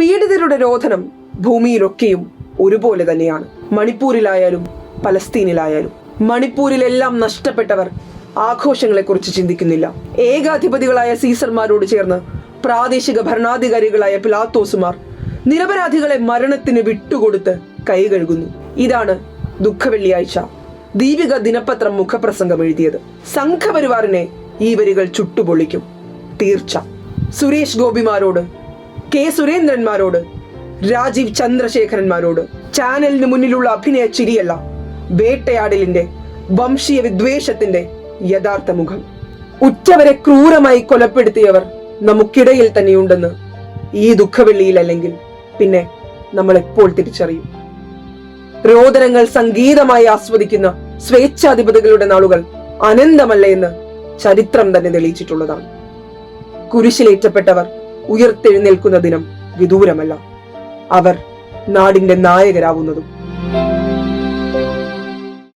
പീഡിതരുടെ രോധനം ഭൂമിയിലൊക്കെയും ഒരുപോലെ തന്നെയാണ്. മണിപ്പൂരിലായാലും പലസ്തീനിലായാലും. മണിപ്പൂരിലെല്ലാം നഷ്ടപ്പെട്ടവർ ആഘോഷങ്ങളെക്കുറിച്ച് ചിന്തിക്കുന്നില്ല. ഏകാധിപതികളായ സീസർമാരോട് ചേർന്ന് പ്രാദേശിക ഭരണാധികാരികളായ പിലാത്തോസുമാർ നിരപരാധികളെ മരണത്തിന് വിട്ടുകൊടുത്ത് കൈകഴുകുന്നു. ഇതാണ് ദുഃഖവെള്ളിയാഴ്ച ദീപിക ദിനപത്രം മുഖപ്രസംഗം എഴുതിയത്. സംഘപരിവാറിനെ ഈ വരികൾ ചുട്ടുപൊള്ളിക്കും, തീർച്ച. സുരേഷ് ഗോപിമാരോട്, കെ സുരേന്ദ്രന്മാരോട്, രാജീവ് ചന്ദ്രശേഖരന്മാരോട് ചാനലിന് മുന്നിലുള്ള അഭിനയ ചിരിയല്ല, വേട്ടയാടലിന്റെ വംശീയ വിദ്വേഷത്തിന്റെ യഥാർത്ഥ മുഖം. ഉറ്റവരെ ക്രൂരമായി കൊലപ്പെടുത്തിയവർ നമുക്കിടയിൽ തന്നെയുണ്ടെന്ന് ഈ ദുഃഖവെള്ളിയിൽ അല്ലെങ്കിൽ പിന്നെ നമ്മൾ എപ്പോൾ തിരിച്ചറിയും? രോദനങ്ങൾ സംഗീതമായി ആസ്വദിക്കുന്ന സ്വേച്ഛാധിപതികളുടെ നാളുകൾ അനന്തമല്ല എന്ന് ചരിത്രം തന്നെ തെളിയിച്ചിട്ടുള്ളതാണ്. കുരിശിലേറ്റപ്പെട്ടവർ ഉയർത്തെഴുന്നേൽക്കുന്ന ദിനം വിദൂരമല്ല. അവർ നാടിന്റെ നായകരാവുന്നതും.